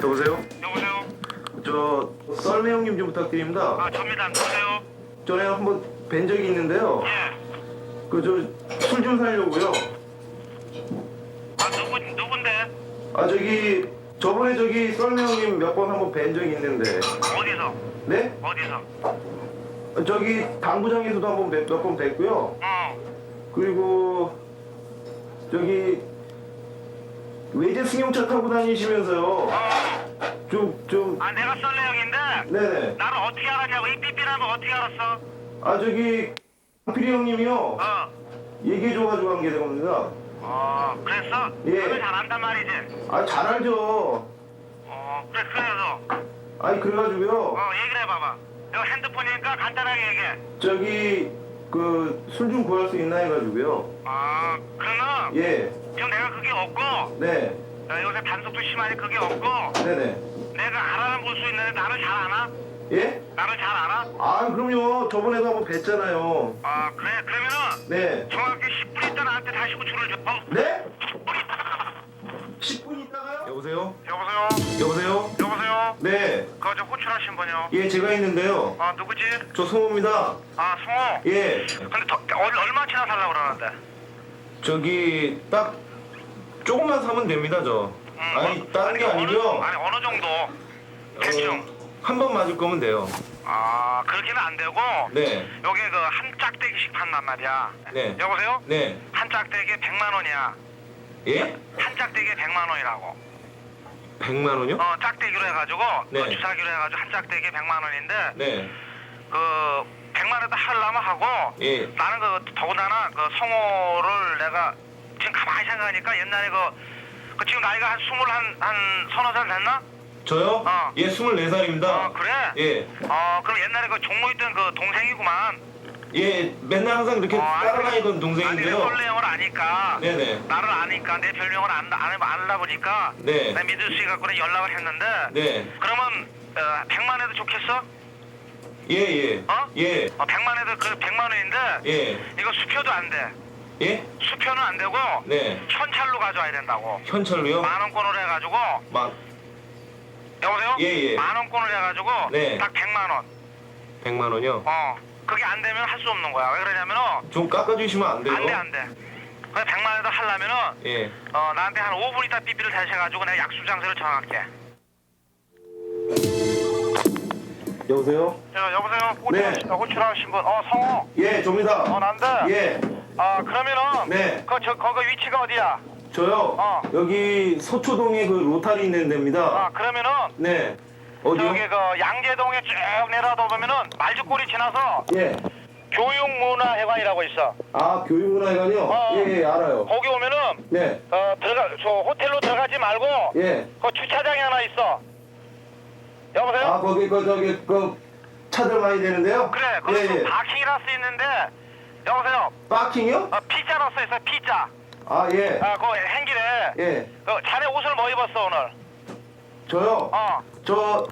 여보세요? 여보세요? 저 썰매 형님 좀 부탁드립니다. 아, 접니다. 누구세요? 전에 한번 뵌 적이 있는데요. 예. 그 저 술 좀 사려고요. 아, 누군데? 아 저기 저번에 저기 썰매 형님 몇 번 한번 뵌 적이 있는데. 어디서? 네? 어디서? 저기 당구장에서도 한번 몇 번 뵀고요. 그리고 저기 외제 승용차 타고 다니시면서요. 아, 내가 썰레 형인데? 네네. 나를 어떻게 알았냐고? 이 삐삐라면 어떻게 알았어? 아 저기 피리 형님이요. 얘기해줘가지고 한 게 됩니다. 그랬어? 예. 그걸 잘 안단 말이지? 아 잘 알죠. 그래, 그래서. 아니 그래가지고요. 얘기를 해봐봐. 이거 핸드폰이니까 간단하게 얘기해. 저기 그 술 좀 구할 수 있나 해가지고요. 그러면 예. 지금 내가 그게 없고, 네. 요새 단속도 심하니 그게 없고, 네네. 내가 알아는 볼 수 있는데 나를 잘 아나? 예? 나를 잘 알아? 아 그럼요. 저번에도 한번 뵀잖아요. 그래. 그러면은 네. 정확히 10분 있다 나한테 다시 호출을 줘. 네? 10분 있다. 10분 있다가요? 여보세요? 여보세요? 여보세요? 여보세요? 네. 저 호출하신 분이요. 예 제가 있는데요. 누구지? 저 성호입니다. 성호? 예. 근데 얼마치나 살라고 그러는데? 저기 딱 조금만 사면 됩니다 저. 아니 다른 게 아니고요. 어느 정도? 대충. 한 번 맞을 거면 돼요. 그렇게는 안 되고. 네. 여기 그 한 짝대기씩 판단 말이야. 네. 여보세요? 네. 한 짝대기에 100만 원이야. 예? 한 짝대기에 100만 원이라고. 100만 원이요? 짝대기로 해가지고 네. 주사기로 해가지고 한 짝대기에 100만 원인데 네. 그 100만 원에다 하려면 하고 예. 나는 그 더군다나 그 성호를 내가 지금 가만히 생각하니까 옛날에 그 지금 나이가 한 서너 살 됐나? 저요? 예, 24살입니다. 그래? 예. 그럼 옛날에 그 종로 있던 그 동생이구만. 예, 맨날 항상 이렇게 따라다니던 동생인데요. 아니, 솔레 형을 아니까. 네네. 나를 아니까 내 별명을 알다 보니까. 네. 내가 믿을 수 있갖고 연락을 했는데. 네. 그러면 100만 해도 좋겠어? 예, 예. 예. 100만 해도 그 100만 원인데. 예. 이거 수표도 안 돼. 예? 수표는 안 되고. 네. 현찰로 가져와야 된다고. 현찰로요? 10,000원권으로 해가지고. 여보세요? 예, 예. 10,000원권을 해가지고. 네. 딱 100만 원. 100만 원이요? 그게 안 되면 할 수 없는 거야. 왜 그러냐면은. 좀 깎아주시면 안 돼요? 안 돼. 그래 100만 원에도 하려면은. 예. 나한테 한 5분 있다 삐삐를 다시 해가지고 내가 약속 장소를 정할게. 여보세요? 여보세요? 네. 호출하신 분. 성호. 예, 접니다. 난데. 예. 그러면은. 네. 거기 위치가 어디야? 저요? 여기 서초동에 그 로타리 있는 데입니다. 그러면은. 네. 어디요? 저기 그 양재동에 쭉 내려다 보면은 말죽골이 지나서. 예. 교육문화회관이라고 있어. 교육문화회관이요? 예, 알아요. 거기 오면은. 네. 저 호텔로 들어가지 말고. 예. 그 주차장이 하나 있어. 여보세요? 거기 차들 많이 되는데요? 그래. 거기 예. 파킹이라 쓰 있는데. 여보세요? 파킹이요? 피자로 써 있어. 피자. 예. 그 행길에. 예. 자네 옷을 뭐 입었어 오늘? 저요? 저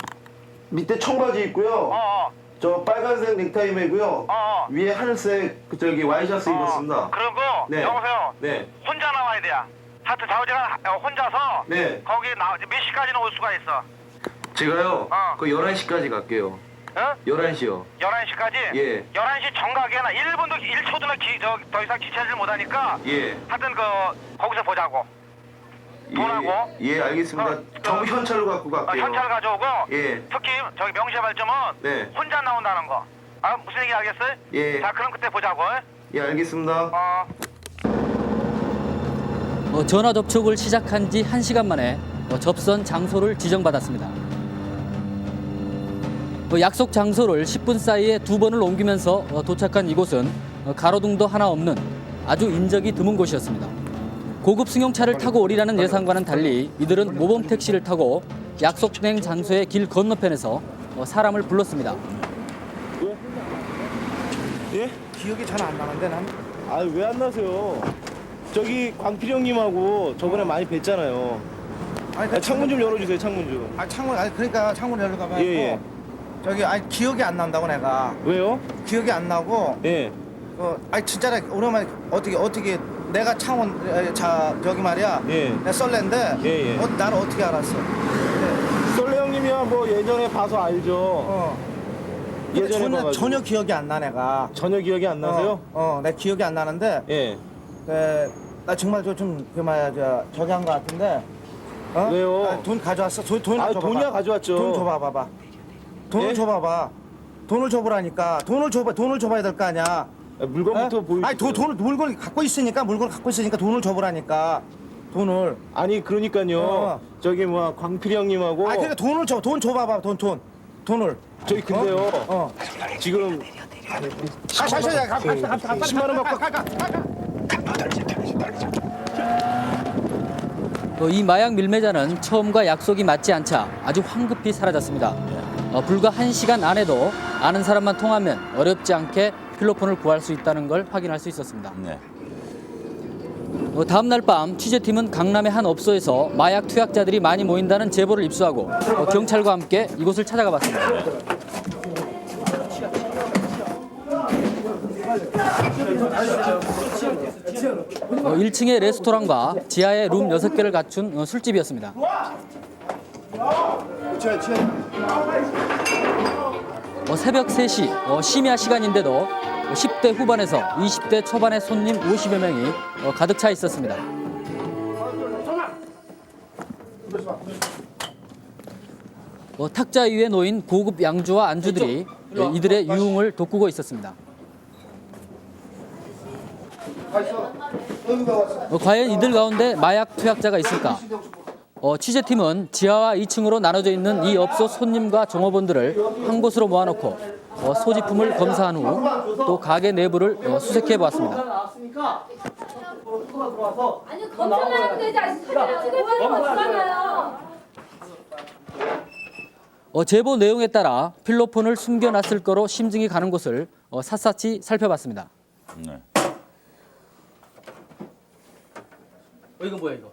밑에 청바지 입고요. 저 빨간색 넥타이 매고요. 위에 하늘색 와이셔츠 입었습니다. 그리고 네. 여보세요. 네. 혼자 나와야 돼. 하여튼 자우지가 혼자서. 네. 거기 몇 시까지는 올 수가 있어? 제가요. 그 11시까지 갈게요. 11시요. 11시까지? 예. 11시 정각에나 1분도 1초도 더 이상 지체하지 못하니까. 예. 하여튼 거기서 보자고. 돈하고. 예, 알겠습니다. 전부 현찰로 갖고 갈게요. 현찰 가져오고. 예. 특히 저기 명시발점은. 네. 혼자 나온다는 거. 무슨 얘기 알겠어요? 예. 자, 그럼 그때 보자고. 예, 알겠습니다. 전화 접촉을 시작한 지 1시간 만에 접선 장소를 지정받았습니다. 약속 장소를 10분 사이에 2번을 옮기면서 도착한 이곳은 가로등도 하나 없는 아주 인적이 드문 곳이었습니다. 고급 승용차를 타고 오리라는 예상과는 달리 이들은 모범 택시를 타고 약속 진행 장소의 길 건너편에서 사람을 불렀습니다. 예? 기억이 잘 안 나는데 난. 왜 안 나세요? 저기 광필 형님하고 저번에 많이 뵀잖아요. 창문 좀 열어주세요, 창문 좀. 창문 그러니까 창문 열어가 봐요. 예. 저기 기억이 안 난다고 내가. 왜요? 기억이 안 나고. 예. 진짜로 오랜만에 어떻게 내가 창원 저기 말이야. 예. 내가 썰렌데. 예. 나를 어떻게 알았어? 썰레 형님이야 뭐 예전에 봐서 알죠. 근데 예전에 봐가지고. 전혀 기억이 안 나 내가. 전혀 기억이 안 나세요? 내 기억이 안 나는데. 예. 나 정말 좀그 말이야 저기 한 거 같은데. 왜요? 돈 가져왔어. 돈 줘봐봐. 돈이야 가져왔죠. 돈 줘봐봐. 돈을 예? 줘봐봐. 돈을 줘보라니까. 돈을 줘봐야 될 거 아니야. 물건부터 보여. 아니 돈을 물건 갖고 있으니까 돈을 줘보라니까. 돈을. 아니 그러니까요. 저기 뭐 광필이 형님하고. 그러니까 돈을 줘. 돈 줘봐봐. 돈을. 저기 근데요. 지금 10만 원 받고. 이 마약 밀매자는 처음과 약속이 맞지 않자 아주 황급히 사라졌습니다. 불과 1시간 안에도 아는 사람만 통하면 어렵지 않게 필로폰을 구할 수 있다는 걸 확인할 수 있었습니다. 네. 다음 날 밤 취재팀은 강남의 한 업소에서 마약 투약자들이 많이 모인다는 제보를 입수하고 경찰과 함께 이곳을 찾아가 봤습니다. 1층의 레스토랑과 지하에 룸 6개를 갖춘 술집이었습니다. 새벽 3시 심야 시간인데도 10대 후반에서 20대 초반의 손님 50여 명이 가득 차 있었습니다. 탁자 위에 놓인 고급 양주와 안주들이 이들의 유흥을 돋구고 있었습니다. 과연 이들 가운데 마약 투약자가 있을까? 취재팀은 지하와 2층으로 나눠져 있는 이 업소 손님과 종업원들을 한 곳으로 모아놓고 소지품을 검사한 후 또 가게 내부를 수색해 보았습니다. 아니 검사를 하면 되지 아직 사진을 찍을 필요가 없잖아요. 제보 내용에 따라 필로폰을 숨겨놨을 거로 심증이 가는 곳을 샅샅이 살펴봤습니다. 네. 이건 뭐야 이거?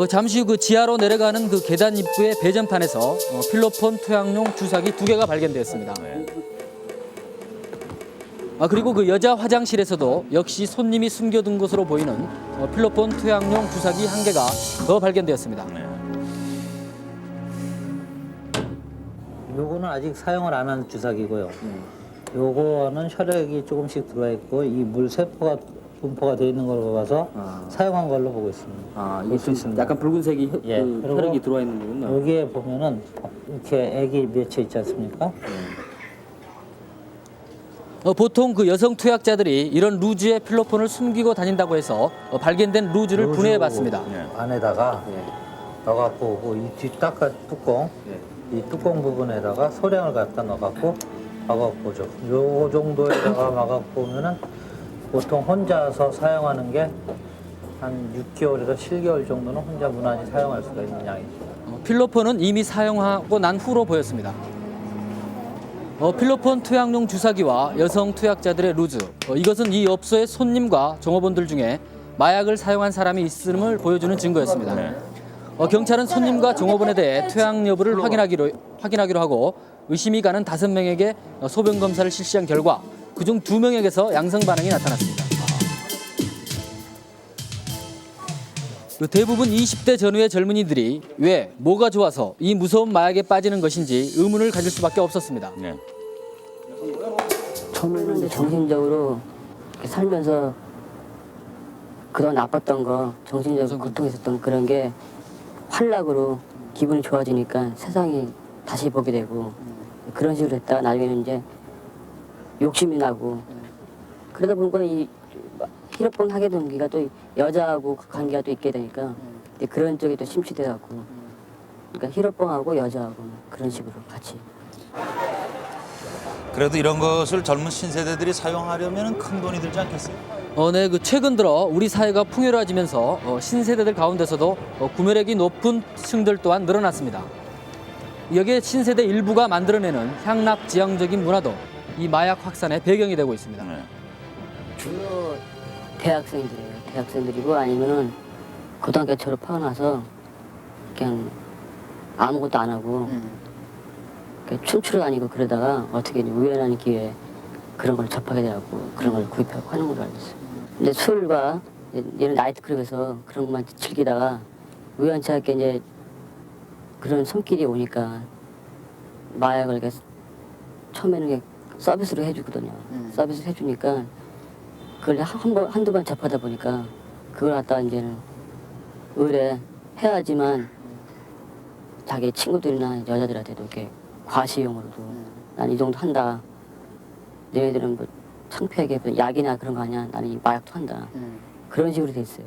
잠시 후 그 지하로 내려가는 그 계단 입구의 배전판에서 필로폰 투약용 주사기 2개가 발견되었습니다. 네. 그리고 그 여자 화장실에서도 역시 손님이 숨겨둔 것으로 보이는 필로폰 투약용 주사기 1개가 더 발견되었습니다. 네. 요거는 아직 사용을 안 한 주사기고요. 요거는 혈액이 조금씩 들어와 있고 이 물 세포가 분포가 되어 있는 걸로 봐서 사용한 걸로 보고 있습니다. 이게 좀 약간 붉은색이 예. 그리고 혈액이 들어와 있는 거군요. 여기에 보면은 이렇게 액이 맺혀 있지 않습니까? 보통 그 여성 투약자들이 이런 루즈에 필로폰을 숨기고 다닌다고 해서 발견된 루즈를 분해해봤습니다. 네. 안에다가 넣어갖고 이 뒷닦아 뚜껑, 이 뚜껑 부분에다가 소량을 갖다 넣어갖고 막아보죠. 요 정도에다가 막아보면은 보통 혼자서 사용하는 게 한 6개월에서 7개월 정도는 혼자 무난히 사용할 수가 있는 양이죠. 필로폰은 이미 사용하고 난 후로 보였습니다. 필로폰 투약용 주사기와 여성 투약자들의 루즈, 이것은 이 업소의 손님과 종업원들 중에 마약을 사용한 사람이 있음을 보여주는 증거였습니다. 네. 경찰은 손님과 종업원에 대해 투약 여부를 확인하기로 하고 의심이 가는 5명에게 소변 검사를 실시한 결과 그중 2명에게서 양성 반응이 나타났습니다. 대부분 20대 전후의 젊은이들이 왜, 뭐가 좋아서 이 무서운 마약에 빠지는 것인지 의문을 가질 수밖에 없었습니다. 네. 처음에는 이제 정신적으로 이렇게 살면서 그동안 나빴던 거, 정신적으로 고통했었던 그런 게 활락으로 기분이 좋아지니까 세상이 다시 보게 되고 그런 식으로 했다가 나중에는 이제 욕심이 나고 그러다 보니까 이 히로폰 하게 된 기가 또 여자하고 관계가 또 있게 되니까 이제 그런 쪽에 또 심취돼갖고 그러니까 히로폰하고 여자하고 그런 식으로 같이. 그래도 이런 것을 젊은 신세대들이 사용하려면 큰 돈이 들지 않겠어요? 네, 최근 들어 우리 사회가 풍요로워지면서 신세대들 가운데서도 구매력이 높은 층들 또한 늘어났습니다. 여기에 신세대 일부가 만들어내는 향락 지향적인 문화도 이 마약 확산의 배경이 되고 있습니다. 네. 주로 대학생들이에요. 대학생들이고 아니면은 고등학교 졸업하고 나서 그냥 아무것도 안 하고 그냥 춤추러 다니고 그러다가 어떻게 우연한 기회에 그런 걸 접하게 돼갖고 그런 걸 구입하고 하는 걸로 알고 있어요. 근데 술과 얘는 나이트클럽에서 그런 것만 즐기다가 우연치 않게 이제 그런 손길이 오니까 마약을 이렇게 처음에는 이렇게 서비스로 해주거든요. 서비스 해주니까 그걸 한두 번 접하다 보니까 그걸 갖다가 이제는 의뢰해야지만 자기 친구들이나 여자들한테도 이렇게 과시용으로도 난 이 정도 한다. 너희들은 뭐 창피하게 뭐 약이나 그런 거 아니야. 나는 이 마약도 한다. 그런 식으로 돼 있어요.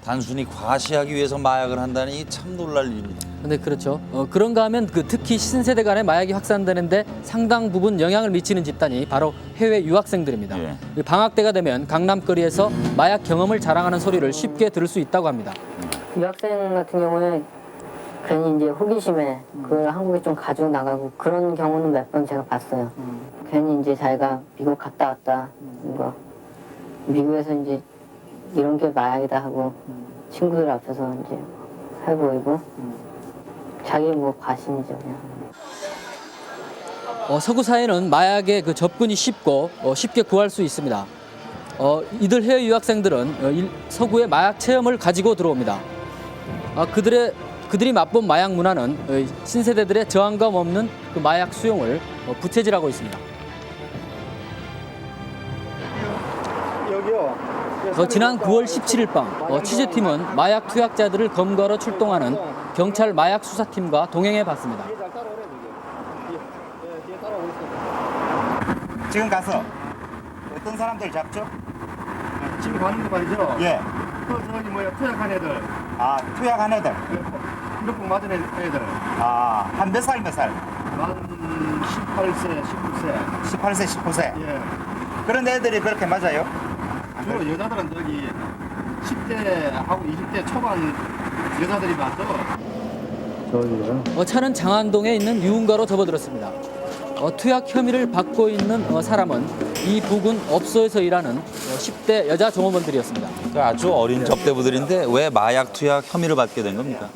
단순히 과시하기 위해서 마약을 한다니 참 놀랄 일입니다. 근데 그렇죠. 그런가 하면 그 특히 신세대 간의 마약이 확산되는데 상당 부분 영향을 미치는 집단이 바로 해외 유학생들입니다. 예. 그 방학 때가 되면 강남거리에서 마약 경험을 자랑하는 소리를 쉽게 들을 수 있다고 합니다. 유학생 같은 경우는 괜히 이제 호기심에 그 한국에 좀 가지고 나가고 그런 경우는 몇 번 제가 봤어요. 괜히 이제 자기가 미국 갔다 왔다. 뭐 미국에서 이제 이런 게 마약이다 하고 친구들 앞에서 이제 해보이고 자기 뭐 과심이죠 그냥. 서구 사회는 마약의 그 접근이 쉽고 쉽게 구할 수 있습니다. 이들 해외 유학생들은 서구의 마약 체험을 가지고 들어옵니다. 그들이 맛본 마약 문화는 신세대들의 저항감 없는 그 마약 수용을 부채질하고 있습니다. 여기요. 지난 9월 17일 밤 취재팀은 마약 투약자들을 검거하러 출동하는 경찰 마약 수사팀과 동행해 봤습니다. 지금 가서 어떤 사람들 잡죠? 지금 가는 거 말이죠. 예. 저기 뭐야 투약한 애들, 아, 투약한 애들. 휴대폰 맞은 애들, 아, 한 몇 살, 몇 살? 만 18세, 19세. 18세, 19세. 예. 그런 애들이 그렇게 맞아요? 주로 여자들은 저기 10대하고 20대 초반 여자들이 많죠. 차는 장안동에 있는 유흥가로 접어들었습니다. 투약 혐의를 받고 있는 사람은 이 부근 업소에서 일하는 10대 여자 종업원들이었습니다. 그러니까 아주 어린 접대부들인데 왜 마약 투약 혐의를 받게 된 겁니까?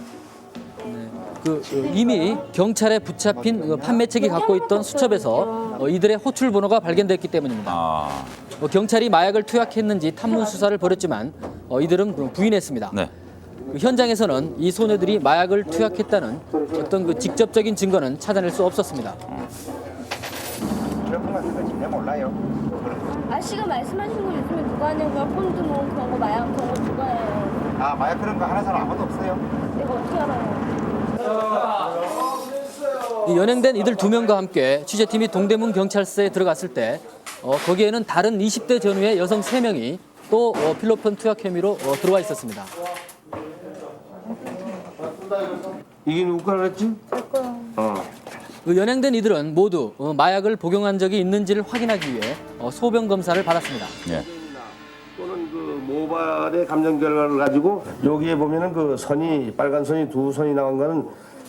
이미 경찰에 붙잡힌 판매책이 갖고 있던 수첩에서 이들의 호출 번호가 발견됐기 때문입니다. 아, 경찰이 마약을 투약했는지 탐문 수사를 벌였지만 이들은 부인했습니다. 네. 현장에서는 이 소녀들이 마약을 투약했다는 어떤 그 직접적인 증거는 찾아낼 수 없었습니다. 그런 것만 생각지 몰라요. 아씨가 말씀하시는 거 요즘에 누가 하는 거야? 폰드 뭐 그런 거 마약 그런 거 누가 해요? 아, 마약 그런 거 하는 사람 아무도 없어요? 내가 어떻게 알아요? 연행된 이들 2명과 함께 취재팀이 동대문 경찰서에 들어갔을 때 거기에는 다른 20대 전후의 여성 3명이 또 필로폰 투약 혐의로 들어와 있었습니다. 이게 누구 거라 그랬지? 연행된 이들은 모두 마약을 복용한 적이 있는지를 확인하기 위해 소변 검사를 받았습니다. 예. 또는 그 모발의 감정 결과를 가지고 여기에 보면은 그 선이 빨간 선이 두 선이 나온 거는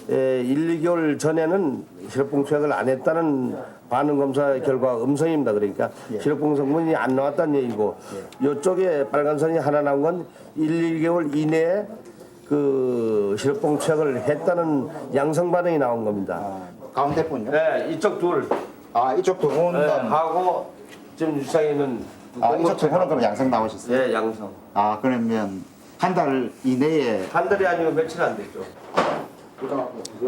1, 2개월 전에는 실업봉 투약을 안 했다는 반응 검사 결과 음성입니다. 그러니까 실업봉 성분이 안 나왔다는 얘기고 이쪽에 빨간 선이 하나 나온 건 1, 2개월 이내에 그 실업봉 투약을 했다는 양성 반응이 나온 겁니다. 가운데 분요? 네, 이쪽 둘. 아, 이쪽 두 분. 하고 지금 유상에 있는 아, 이쪽 두 분은 그럼 양성 나오셨어요? 예, 양성. 아, 그러면 한 달 이내에 한 달이 아니고 며칠 안 됐죠.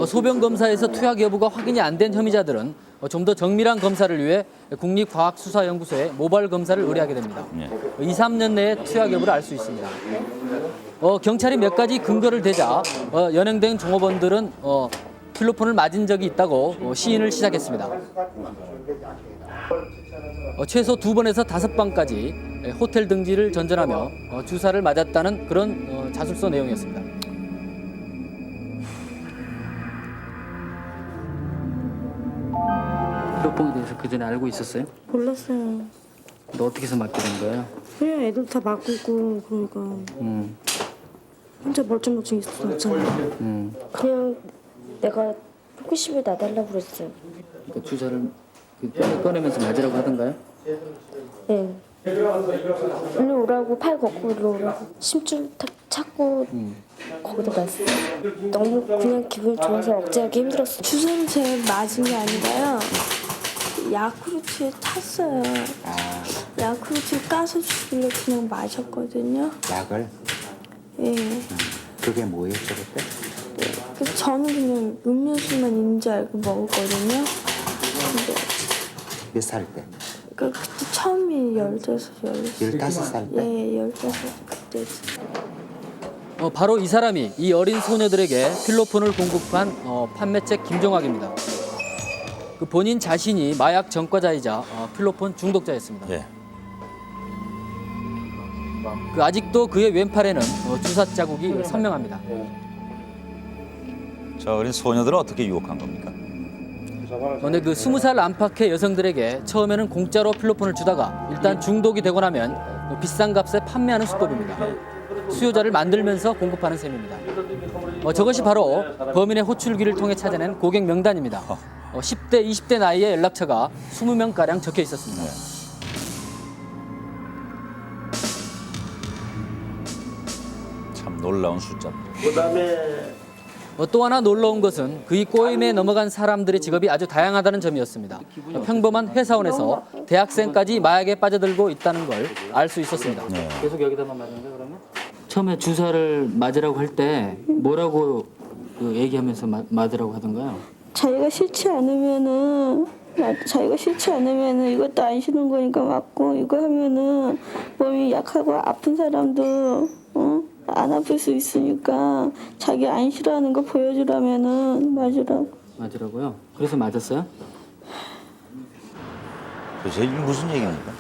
소변 검사에서 투약 여부가 확인이 안 된 혐의자들은 좀 더 정밀한 검사를 위해 국립과학수사연구소에 모발 검사를 의뢰하게 됩니다. 2, 3년 내에 투약 여부를 알 수 있습니다. 경찰이 몇 가지 근거를 대자 연행된 종업원들은 필로폰을 맞은 적이 있다고 시인을 시작했습니다. 최소 2번에서 5방까지 호텔 등지를 전전하며 주사를 맞았다는 그런 자술서 내용이었습니다. 필로폰에 대해서 그 전에 알고 있었어요? 몰랐어요. 너 어떻게 해서 맞게 된 거예요? 그냥 애들 다 맞고 있고 그러니까 혼자 멀쩡멀쩡 있었잖아요. 그냥 내가 호기심에 나달라고 그랬어요. 그 주사를 꺼내면서 맞으라고 하던가요? 네. 일로 오라고 팔 걷고 일로 오라고 심줄 탁 찾고 거기다 놨어요. 너무 그냥 기분이 좋아서 억제하기 힘들었어요. 주사는 제가 맞은 게 아니라요. 야쿠르트에 탔어요. 야쿠르트 까서 주길래 그냥 마셨거든요. 약을? 예. 그게 뭐였죠 그때? 그래서 저는 그냥 음료수만 있는지 알고 먹었거든요. 근데 몇 살 때? 그때 처음이 15살 때? 예, 15살 그때. 바로 이 사람이 이 어린 소녀들에게 필로폰을 공급한 판매책 김종학입니다. 그 본인 자신이 마약 전과자이자 필로폰 중독자였습니다. 예. 그 아직도 그의 왼팔에는 주사 자국이 선명합니다. 저 어린 소녀들은 어떻게 유혹한 겁니까? 근데 그 20살 안팎의 여성들에게 처음에는 공짜로 필로폰을 주다가 일단 중독이 되고 나면 비싼 값에 판매하는 수법입니다. 수요자를 만들면서 공급하는 셈입니다. 저것이 바로 범인의 호출기를 통해 찾아낸 고객 명단입니다. 10대, 20대 나이에 연락처가 20명가량 적혀 있었습니다. 참 놀라운 숫자. 그다음에 또 하나 놀라운 것은 그의 꼬임에 넘어간 사람들의 직업이 아주 다양하다는 점이었습니다. 평범한 회사원에서 대학생까지 마약에 빠져들고 있다는 걸 알 수 있었습니다. 네. 계속 여기다만 맞는 거야 그러면? 처음에 주사를 맞으라고 할 때 뭐라고 얘기하면서 맞으라고 하던가요? 자기가 싫지 않으면은 이것도 안 싫은 거니까 맞고, 이거 하면은 몸이 약하고 아픈 사람도 안 아플 수 있으니까 자기 안 싫어하는 거 보여주라면은 맞으라고. 맞으라고요? 그래서 맞았어요? 도대체 이게 무슨 얘기입니까?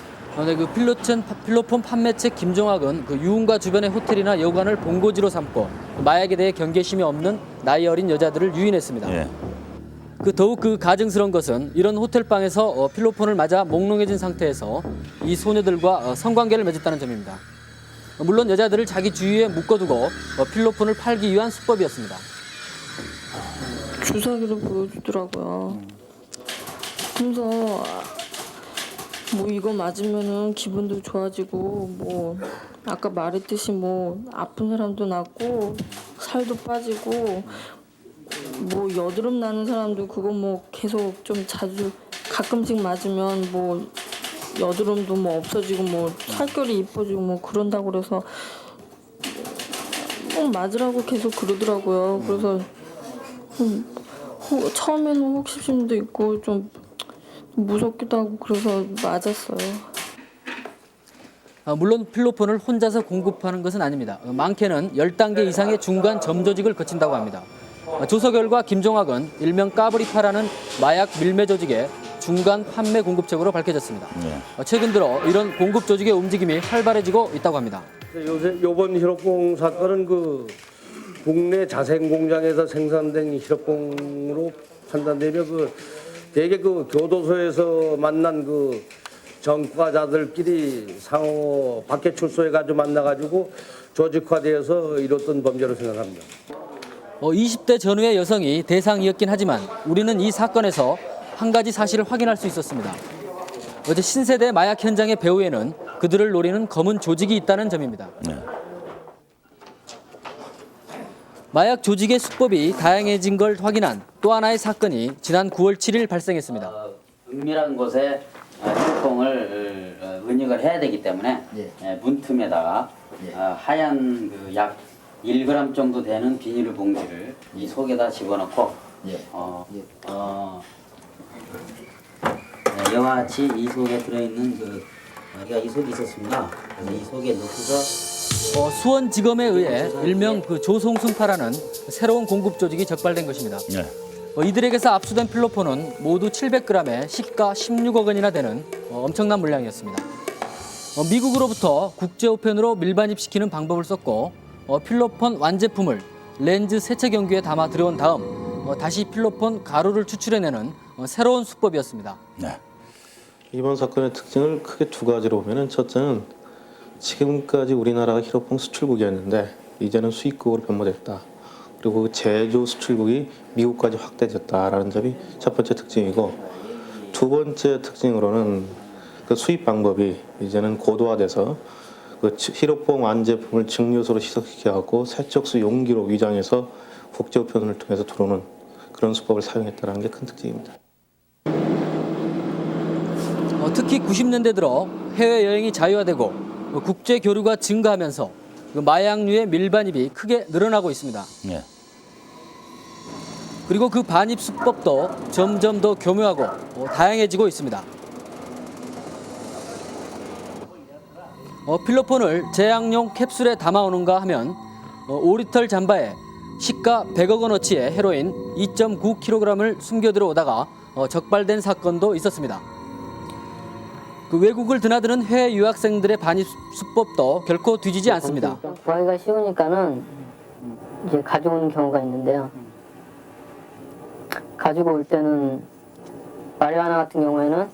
네, 그 필로폰 판매책 김종학은 그 유흥가 주변의 호텔이나 여관을 본고지로 삼고 마약에 대해 경계심이 없는 나이 어린 여자들을 유인했습니다. 예. 더욱 그 가증스러운 것은 이런 호텔방에서 필로폰을 맞아 몽롱해진 상태에서 이 소녀들과 성관계를 맺었다는 점입니다. 물론 여자들을 자기 주위에 묶어두고 필로폰을 팔기 위한 수법이었습니다. 주사기를 보여주더라고요. 그래서 뭐 이거 맞으면은 기분도 좋아지고, 뭐 아까 말했듯이 뭐 아픈 사람도 낫고 살도 빠지고, 뭐 여드름 나는 사람도 그거 뭐 계속 좀 자주 가끔씩 맞으면 뭐 여드름도 뭐 없어지고 뭐 살결이 이뻐지고 뭐 그런다고 그래서 맞으라고 계속 그러더라고요. 그래서 처음에는 호기심도 있고 좀 무섭기도 하고 그래서 맞았어요. 물론 필로폰을 혼자서 공급하는 것은 아닙니다. 많게는 10단계 이상의 중간 점조직을 거친다고 합니다. 조사 결과 김종학은 일명 까브리파라는 마약 밀매 조직의 중간 판매 공급책으로 밝혀졌습니다. 네. 최근 들어 이런 공급 조직의 움직임이 활발해지고 있다고 합니다. 요새 요번 히로뽕 사건은 그 국내 자생 공장에서 생산된 히로뽕으로 판단되며 그 대개 그 교도소에서 만난 그 전과자들끼리 상호 밖에 출소해 가지고 만나 가지고 조직화되어서 이뤘던 범죄로 생각합니다. 20대 전후의 여성이 대상이었긴 하지만 우리는 이 사건에서 한 가지 사실을 확인할 수 있었습니다. 어제 신세대 마약 현장의 배후에는 그들을 노리는 검은 조직이 있다는 점입니다. 네. 마약 조직의 수법이 다양해진 걸 확인한 또 하나의 사건이 지난 9월 7일 발생했습니다. 은밀한 곳에 필로폰을 은닉을 해야 되기 때문에 문틈에다가 하얀 그 약 1g 정도 되는 비닐 봉지를 이 속에다 집어넣고 이와 같이 이 속에 들어있는 이 속이 있었습니다. 그래서 이 속에 넣고서 수원지검에 의해 일명 그 조송순파라는 새로운 공급 조직이 적발된 것입니다. 네. 이들에게서 압수된 필로폰은 모두 700g에 시가 16억 원이나 되는 엄청난 물량이었습니다. 미국으로부터 국제우편으로 밀반입시키는 방법을 썼고 필로폰 완제품을 렌즈 세체 경규에 담아 들여온 다음 다시 필로폰 가루를 추출해내는 새로운 수법이었습니다. 네. 이번 사건의 특징을 크게 두 가지로 보면은 첫째는 지금까지 우리나라가 히로뽕 수출국이었는데 이제는 수입국으로 변모됐다. 그리고 제조 수출국이 미국까지 확대됐다라는 점이 첫 번째 특징이고, 두 번째 특징으로는 그 수입 방법이 이제는 고도화돼서 그 히로뽕 완제품을 증류소로 희석시켜갖고 세척수 용기로 위장해서 국제우편을 통해서 들어오는 그런 수법을 사용했다는 게 큰 특징입니다. 특히 90년대 들어 해외여행이 자유화되고 국제 교류가 증가하면서 그 마약류의 밀반입이 크게 늘어나고 있습니다. 네. 그리고 그 반입 수법도 점점 더 교묘하고 다양해지고 있습니다. 필로폰을 제약용 캡슐에 담아오는가 하면 5리터 잠바에 시가 100억 원어치의 헤로인 2.9kg을 숨겨 들어오다가 적발된 사건도 있었습니다. 그 외국을 드나드는 해외 유학생들의 반입 수법도 결코 뒤지지 않습니다. 구하기가 쉬우니까는 이제 가져오는 경우가 있는데요. 가지고 올 때는 마리화나 같은 경우에는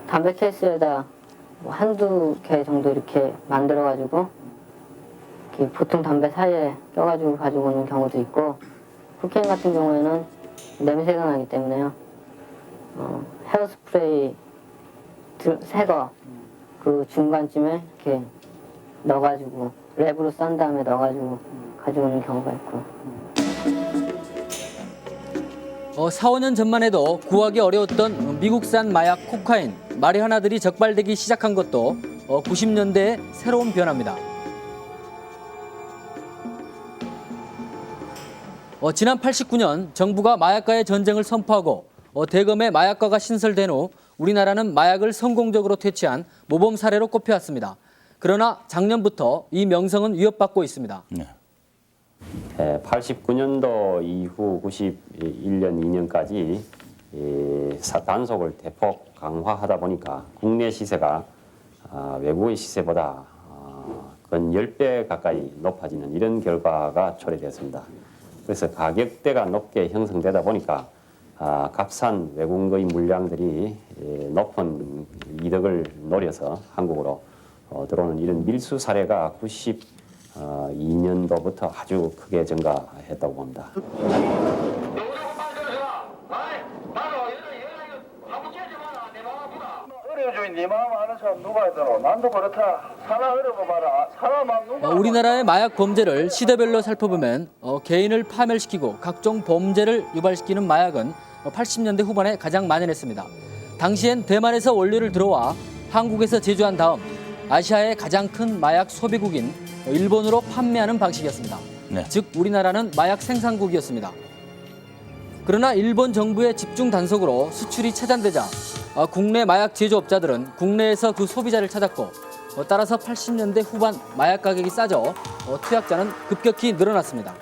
담배 케이스에다 뭐 한두 개 정도 이렇게 만들어가지고 이렇게 보통 담배 사이에 껴가지고 가지고 오는 경우도 있고, 코케인 같은 경우에는 냄새가 나기 때문에요. 헤어스프레이 새거 그 중간쯤에 이렇게 넣어가지고 랩으로 싼 다음에 넣어가지고 가져오는 경우가 있고. 4, 5년 전만 해도 구하기 어려웠던 미국산 마약 코카인, 마리화나들이 적발되기 시작한 것도 90년대의 새로운 변화입니다. 지난 89년 정부가 마약과의 전쟁을 선포하고 대검의 마약과가 신설된 후 우리나라는 마약을 성공적으로 퇴치한 모범 사례로 꼽혀왔습니다. 그러나 작년부터 이 명성은 위협받고 있습니다. 네. 89년도 이후 91년, 2년까지 단속을 대폭 강화하다 보니까 국내 시세가 외국의 시세보다 건 10배 가까이 높아지는 이런 결과가 초래되었습니다. 그래서 가격대가 높게 형성되다 보니까 값싼 외국의 물량들이 높은 이득을 노려서 한국으로 들어오는 이런 밀수 사례가 92년도부터 아주 크게 증가했다고 봅니다. 우리나라의 마약 범죄를 시대별로 살펴보면 개인을 파멸시키고 각종 범죄를 유발시키는 마약은 80년대 후반에 가장 만연했습니다. 당시엔 대만에서 원료를 들어와 한국에서 제조한 다음 아시아의 가장 큰 마약 소비국인 일본으로 판매하는 방식이었습니다. 네. 즉 우리나라는 마약 생산국이었습니다. 그러나 일본 정부의 집중 단속으로 수출이 차단되자 국내 마약 제조업자들은 국내에서 그 소비자를 찾았고, 따라서 80년대 후반 마약 가격이 싸져 투약자는 급격히 늘어났습니다.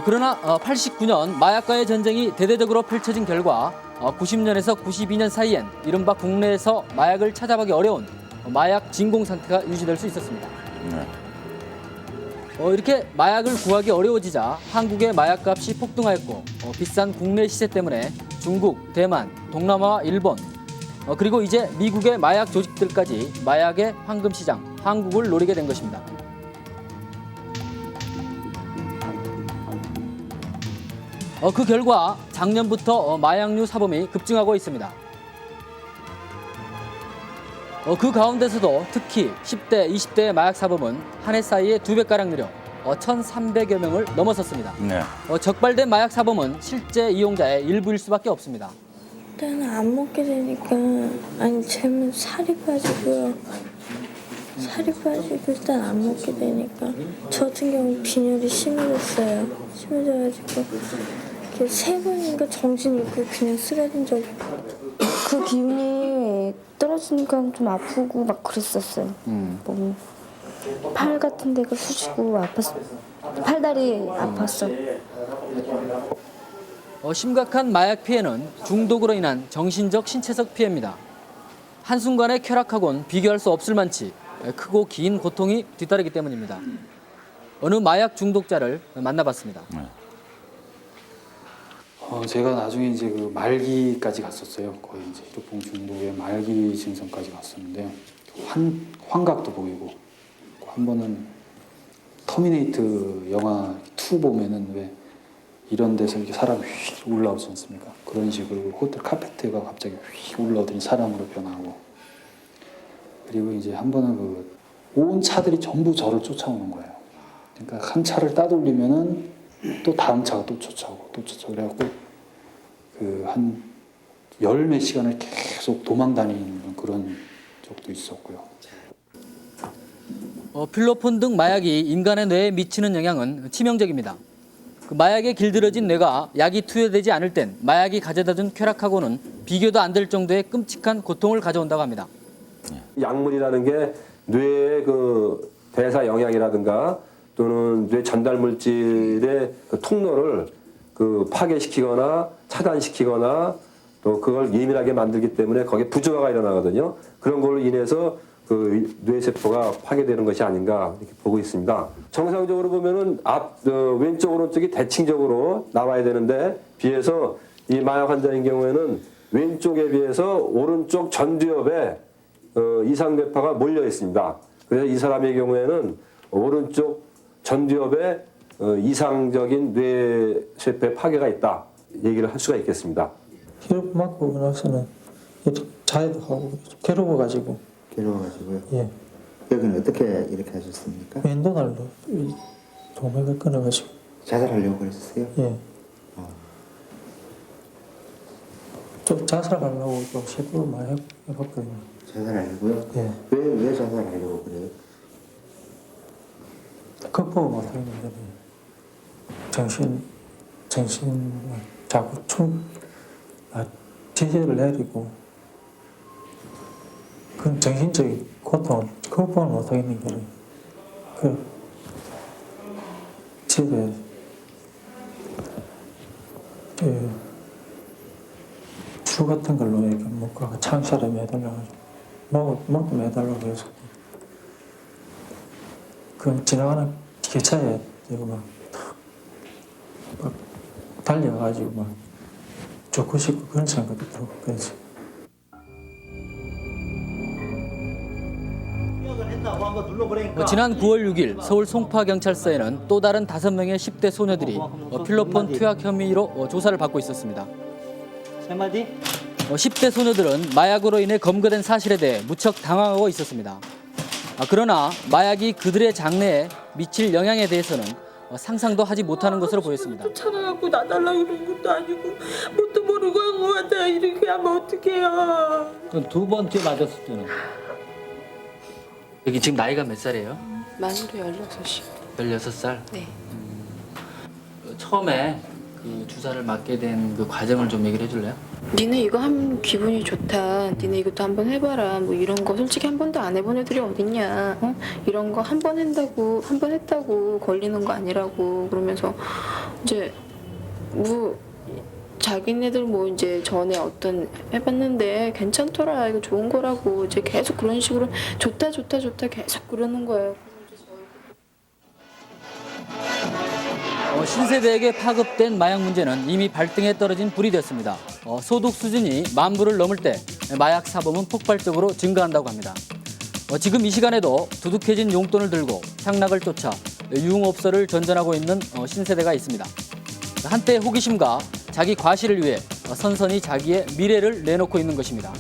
그러나 89년 마약과의 전쟁이 대대적으로 펼쳐진 결과 90년에서 92년 사이엔 이른바 국내에서 마약을 찾아가기 어려운 마약 진공 상태가 유지될 수 있었습니다. 네. 이렇게 마약을 구하기 어려워지자 한국의 마약값이 폭등하였고 비싼 국내 시세 때문에 중국, 대만, 동남아와 일본 그리고 이제 미국의 마약 조직들까지 마약의 황금시장, 한국을 노리게 된 것입니다. 그 결과 작년부터 마약류 사범이 급증하고 있습니다. 그 가운데서도 특히 10대, 20대의 마약 사범은 한 해 사이에 2배가량 늘어 1,300여 명을 넘어섰습니다. 네. 적발된 마약 사범은 실제 이용자의 일부일 수밖에 없습니다. 일단은 안 먹게 되니까 쟤는 살이 빠지고요. 살이 빠지고 일단 안 먹게 되니까 저 같은 경우 빈혈이 심해졌어요. 심해져가지고 3번인가 정신 잃고 그냥 쓰러진 적이 그 기운이 떨어지니까 좀 아프고 막 그랬었어요. 몸이. 팔 같은 데가 쑤시고 아팠어. 팔다리 아팠어. 심각한 마약 피해는 중독으로 인한 정신적, 신체적 피해입니다. 한순간에 쾌락하고는 비교할 수 없을 만치 크고 긴 고통이 뒤따르기 때문입니다. 어느 마약 중독자를 만나봤습니다. 제가 나중에 이제 그 말기까지 갔었어요. 거의 이제 히로뽕 중독의 말기 증상까지 갔었는데요. 환각도 보이고, 한 번은 터미네이트 영화 2 보면은 왜 이런 데서 이렇게 사람이 휙 올라오지 않습니까? 그런 식으로 호텔 카페트가 갑자기 휙 올라오더니 사람으로 변하고, 그리고 이제 한 번은 온 차들이 전부 저를 쫓아오는 거예요. 그러니까 한 차를 따돌리면은 또 다음 차가 또 쫓아오고 또 쫓아오고 그래갖고 한 10몇 시간을 계속 도망 다니는 그런 적도 있었고요. 필로폰 등 마약이 인간의 뇌에 미치는 영향은 치명적입니다. 그 마약에 길들여진 뇌가 약이 투여되지 않을 땐 마약이 가져다준 쾌락하고는 비교도 안 될 정도의 끔찍한 고통을 가져온다고 합니다. 약물이라는 게 뇌의 그 대사 영향이라든가 또는 뇌 전달 물질의 그 통로를 그 파괴시키거나 차단시키거나 또 그걸 예민하게 만들기 때문에 거기에 부조화가 일어나거든요. 그런 걸로 인해서 그 뇌세포가 파괴되는 것이 아닌가 이렇게 보고 있습니다. 정상적으로 보면은 왼쪽 오른쪽이 대칭적으로 나와야 되는데 비해서 이 마약 환자인 경우에는 왼쪽에 비해서 오른쪽 전두엽에 이상뇌파가 몰려 있습니다. 그래서 이 사람의 경우에는 오른쪽 전두엽에 이상적인 뇌세포의 파괴가 있다 얘기를 할 수가 있겠습니다. 혈압 맞고 나서는 자해도 하고 괴로워가지고. 괴로워가지고요? 예. 여기는 어떻게 이렇게 하셨습니까? 왼도날로 동맥을 끊어가지고. 자살하려고 그랬어요? 예. 좀 자살하려고 좀 시도를 많이 해봤거든요. 자살하려고요? 예. 왜 자살하려고 그래요? 극복을 못하겠는데 정신 자꾸 제재를 내리고 그런 정신적인 고통을 극복을 못하겠는 거예요. 그 집에 줄 같은 걸로 이렇게 묶어 창살에 매달려가지고 목도 매달라고 해서 그 지나가는 기차에 이거 막 달려가지고 막 죽고 싶고 그런 생각이 들고 그래서. 지난 9월 6일 서울 송파경찰서에는 또 다른 5명의 10대 소녀들이 필로폰 투약 혐의로 조사를 받고 있었습니다. 10대 소녀들은 마약으로 인해 검거된 사실에 대해 무척 당황하고 있었습니다. 그러나 마약이 그들의 장래에 미칠 영향에 대해서는 상상도 하지 못하는 것으로 보였습니다. 찾아갖고 놔달라고 그런 것도 아니고 뭣도 모르고 한 것 같아. 이렇게 하면 어떡해요. 그럼 두 번째 맞았을 때는? 여기 지금 나이가 몇 살이에요? 만으로 16이요. 16살? 네. 처음에 그 주사를 맞게 된 그 과정을 좀 얘기를 해줄래요? 니네 이거 하면 기분이 좋다. 니네 이것도 한번 해봐라. 뭐 이런 거 솔직히 한 번도 안 해본 애들이 어딨냐. 어? 이런 거 한 번 했다고 걸리는 거 아니라고 그러면서 이제 뭐 자기네들 뭐 이제 전에 어떤 해봤는데 괜찮더라. 이거 좋은 거라고 이제 계속 그런 식으로 좋다 계속 그러는 거예요. 신세대에게 파급된 마약 문제는 이미 발등에 떨어진 불이 됐습니다. 소득 수준이 10,000불을 넘을 때 마약 사범은 폭발적으로 증가한다고 합니다. 지금 이 시간에도 두둑해진 용돈을 들고 향락을 쫓아 유흥업소를 전전하고 있는 신세대가 있습니다. 한때 호기심과 자기 과시를 위해 선선히 자기의 미래를 내놓고 있는 것입니다.